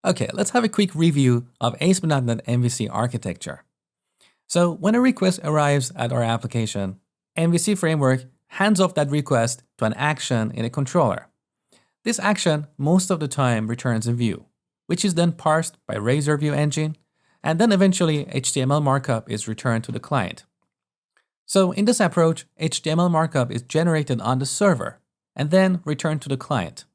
Okay, let's have a quick review of ASP.NET MVC architecture. So when a request arrives at our application, MVC framework hands off that request to an action in a controller. This action most of the time returns a view, which is then parsed by Razor View Engine, and then eventually HTML markup is returned to the client. So in this approach, HTML markup is generated on the server and then returned to the client.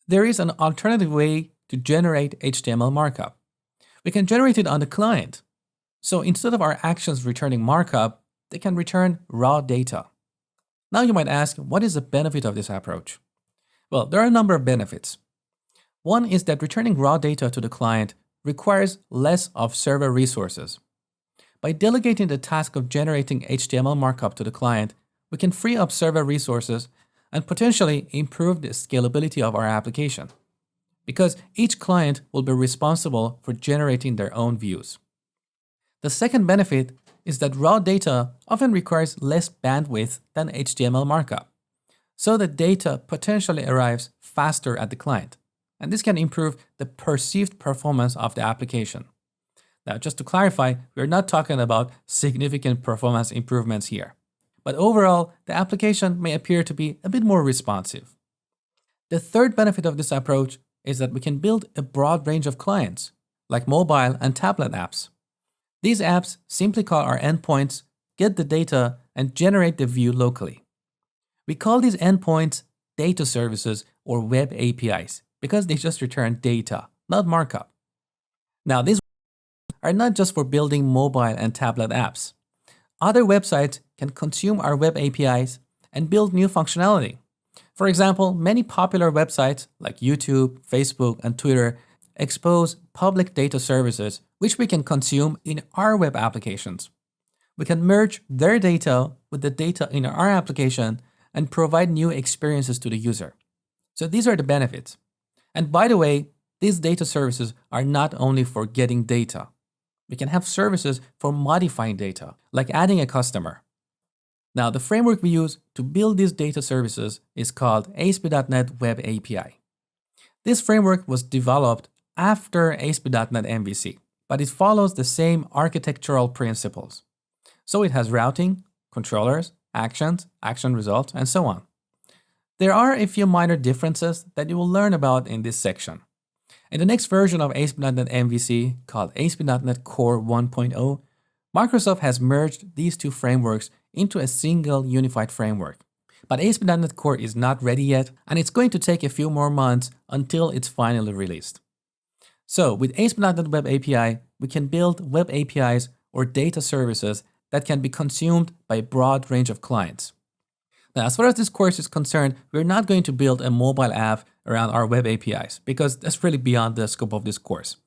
There is an alternative way to generate HTML markup. We can generate it on the client. So instead of our actions returning markup, they can return raw data. Now you might ask, what is the benefit of this approach? Well, there are a number of benefits. One is that returning raw data to the client requires less of server resources. By delegating the task of generating HTML markup to the client, we can free up server resources and potentially improve the scalability of our application, because each client will be responsible for generating their own views. The second benefit is that raw data often requires less bandwidth than HTML markup, so the data potentially arrives faster at the client, and this can improve the perceived performance of the application. Now, just to clarify, we're not talking about significant performance improvements here, but overall, the application may appear to be a bit more responsive. The third benefit of this approach is that we can build a broad range of clients, like mobile and tablet apps. These apps simply call our endpoints, get the data, and generate the view locally. We call these endpoints data services or web APIs because they just return data, not markup. Now, these are not just for building mobile and tablet apps. Other websites can consume our web APIs and build new functionality. For example, many popular websites like YouTube, Facebook, and Twitter expose public data services which we can consume in our web applications. We can merge their data with the data in our application and provide new experiences to the user. So these are the benefits. And by the way, these data services are not only for getting data. We can have services for modifying data, like adding a customer. Now, the framework we use to build these data services is called ASP.NET Web API. This framework was developed after ASP.NET MVC, but it follows the same architectural principles. So it has routing, controllers, actions, action results, and so on. There are a few minor differences that you will learn about in this section. In the next version of ASP.NET MVC, called ASP.NET Core 1.0, Microsoft has merged these two frameworks into a single unified framework. But ASP.NET Core is not ready yet, and it's going to take a few more months until it's finally released. So with ASP.NET Web API, we can build web APIs or data services that can be consumed by a broad range of clients. Now, as far as this course is concerned, we're not going to build a mobile app around our web APIs because that's really beyond the scope of this course.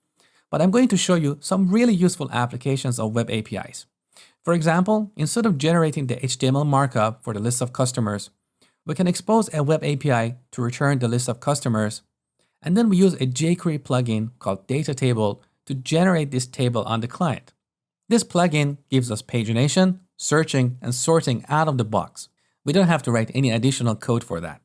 But I'm going to show you some really useful applications of web APIs. For example, instead of generating the HTML markup for the list of customers, we can expose a web API to return the list of customers, and then we use a jQuery plugin called Data Table to generate this table on the client. This plugin gives us pagination, searching, and sorting out of the box. We don't have to write any additional code for that.